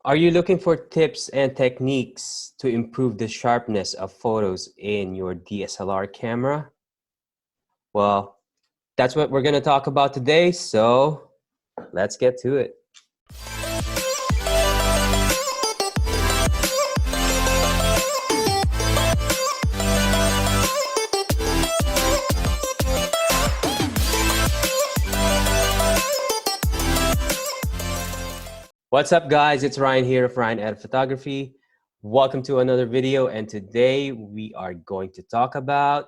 Are you looking for tips and techniques to improve the sharpness of photos in your DSLR camera? Well, that's what we're going to talk about today, so let's get to it. What's up, guys? It's Ryan here of Ryan Ed Photography. Welcome to another video, and today we are going to talk about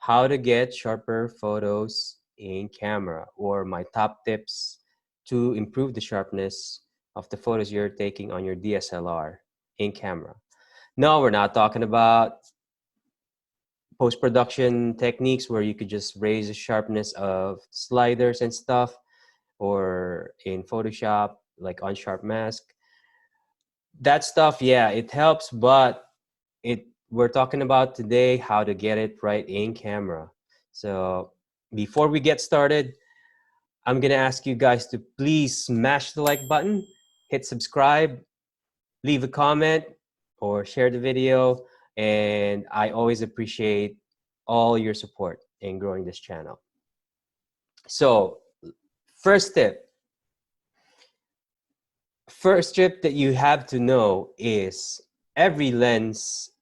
how to get sharper photos in camera, or my top tips to improve the sharpness of the photos you're taking on your DSLR in camera. No, we're not talking about post-production techniques where you could just raise the sharpness of sliders and stuff, or in Photoshop, like on sharp mask. That stuff, yeah, it helps, but we're talking about today how to get it right in camera. So before we get started, I'm gonna ask you guys to please smash the like button, hit subscribe, leave a comment, or share the video. And I always appreciate all your support in growing this channel. So first tip that you have to know is every lens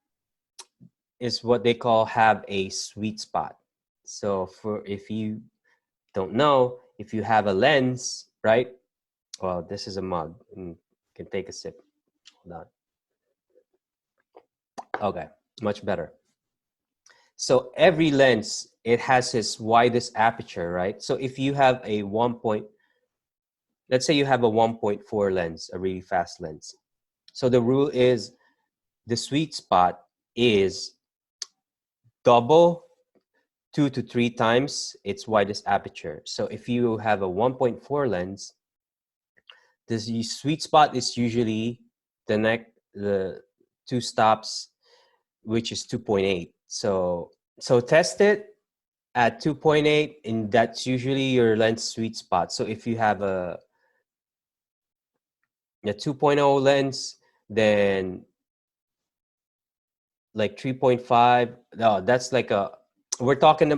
is what they call have a sweet spot. So if you don't know, if you have a lens, right? Well, this is a mug, and you can take a sip. Hold on. Okay, much better. So every lens, it has its widest aperture, right? So if you have a let's say you have a 1.4 lens, a really fast lens. So the rule is the sweet spot is double 2 to 3 times its widest aperture. So if you have a 1.4 lens, the sweet spot is usually the 2 stops, which is 2.8. So test it at 2.8, and that's usually your lens sweet spot. So if you have a 2.0 lens, then like 3.5. No, that's like we're talking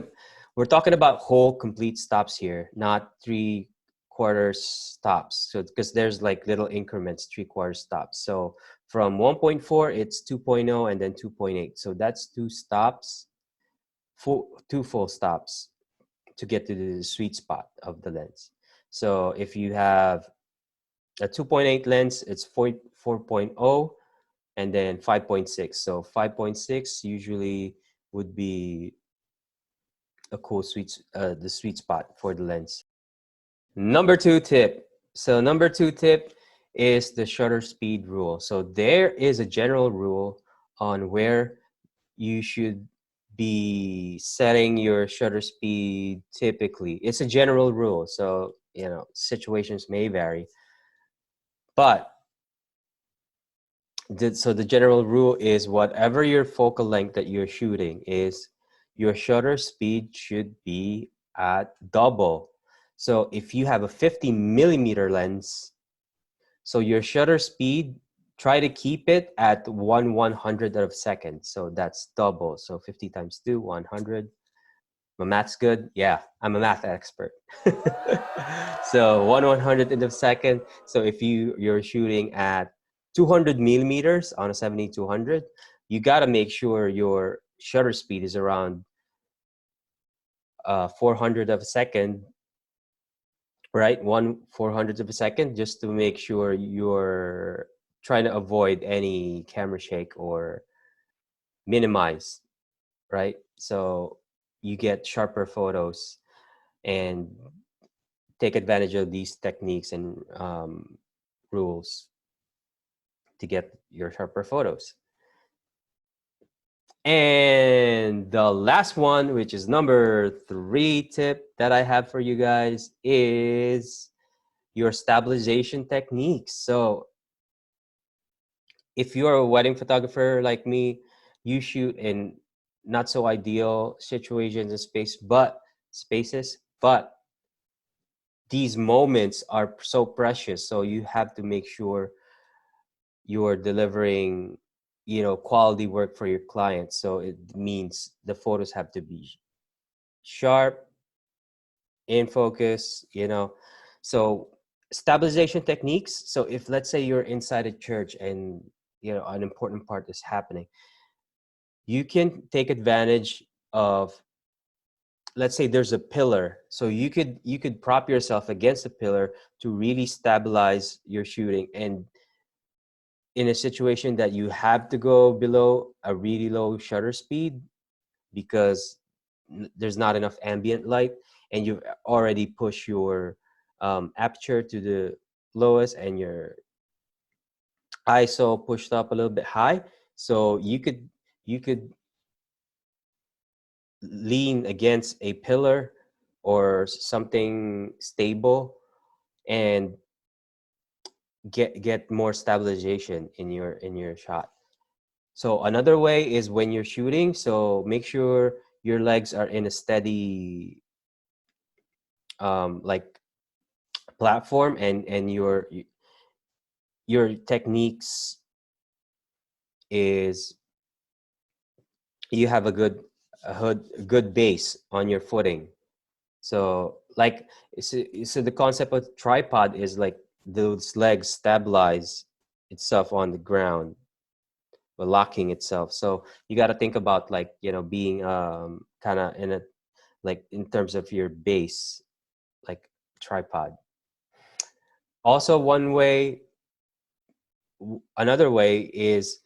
about whole complete stops here, not 3/4 stops. So because there's like little increments, 3/4 stops. So from 1.4, it's 2.0, and then 2.8. So that's 2 stops, 2 full stops to get to the sweet spot of the lens. So if you have a 2.8 lens, it's 4.0 and then 5.6. So 5.6 usually would be a cool the sweet spot for the lens. Number 2 tip. So number 2 tip is the shutter speed rule. So there is a general rule on where you should be setting your shutter speed typically. It's a general rule, so situations may vary. But so the general rule is whatever your focal length that you're shooting is, your shutter speed should be at double. So if you have a 50mm lens, so your shutter speed, try to keep it at 1/100th of a second. So that's double. So 50 times 2, 100. My math's good. Yeah, I'm a math expert. So 1/100th of a second. So if you're shooting at 200mm on a 70-200, you got to make sure your shutter speed is around 400th of a second, right? 1/400th of a second, just to make sure you're trying to avoid any camera shake or minimize, right? So you get sharper photos and take advantage of these techniques and rules to get your sharper photos. And the last one, which is number 3 tip that I have for you guys, is your stabilization techniques. So if you're a wedding photographer like me, you shoot in not so ideal situations and spaces, but these moments are so precious. So you have to make sure you're delivering, quality work for your clients. So it means the photos have to be sharp, in focus, So stabilization techniques. So if let's say you're inside a church and an important part is happening, you can take advantage of, let's say there's a pillar, so you could prop yourself against the pillar to really stabilize your shooting. And in a situation that you have to go below a really low shutter speed because there's not enough ambient light, and you've already pushed your aperture to the lowest and your ISO pushed up a little bit high, so you could lean against a pillar or something stable and get more stabilization in your shot. So another way is when you're shooting, so make sure your legs are in a steady like platform, and your techniques is you have a good base on your footing. So like so the concept of tripod is like those legs stabilize itself on the ground or locking itself. So you got to think about like being kind of in a like in terms of your base, like tripod. Also another way is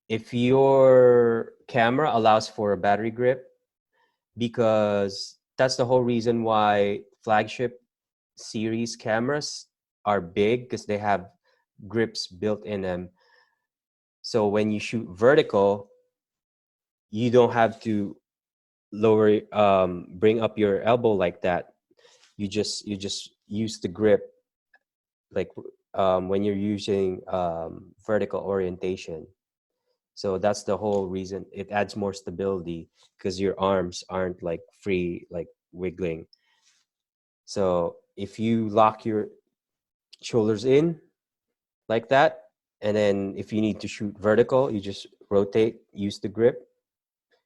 if your camera allows for a battery grip, because that's the whole reason why flagship series cameras are big, because they have grips built in them. So when you shoot vertical, you don't have to bring up your elbow like that. You just use the grip like when you're using vertical orientation. So that's the whole reason. It adds more stability because your arms aren't like free, like wiggling. So if you lock your shoulders in like that, and then if you need to shoot vertical, you just rotate, use the grip.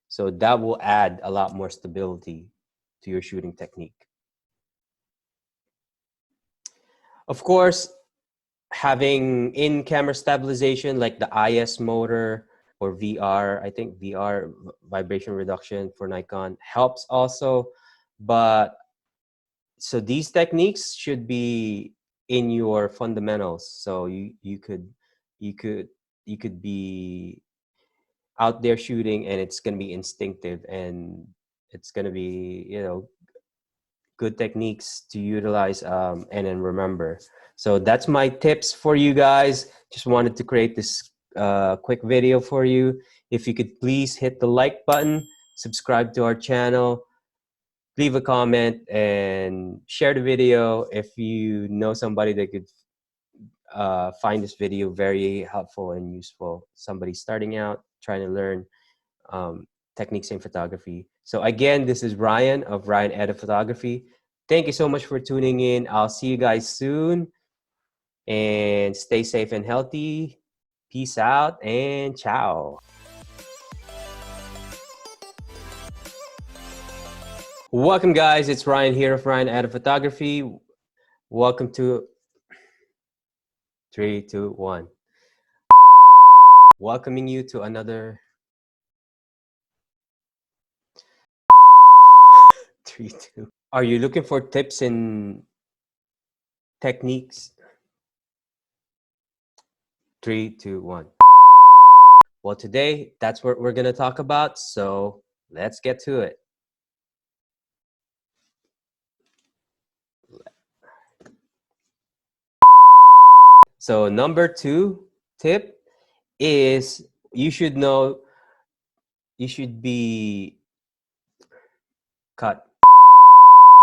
So that will add a lot more stability to your shooting technique. Of course, having in-camera stabilization like the IS motor or VR, I think VR, vibration reduction for Nikon, helps also. But so these techniques should be in your fundamentals. So you could you could be out there shooting and it's going to be instinctive, and it's going to be good techniques to utilize and then remember. So that's my tips for you guys. Just wanted to create this quick video for you. If you could please hit the like button, subscribe to our channel, leave a comment, and share the video if you know somebody that could find this video very helpful and useful. Somebody starting out, trying to learn um, techniques in photography. So again, this is Ryan of Ryan Edit Photography. Thank you so much for tuning in. I'll see you guys soon, and stay safe and healthy. Peace out and ciao. Welcome guys, it's Ryan here of Ryan Edit Photography. Welcome to 3, 2, 1. Welcoming you to another 3, 2. Are you looking for tips and techniques? 3, 2, 1. Well, today that's what we're going to talk about. So let's get to it. So number 2 tip is you should be cut.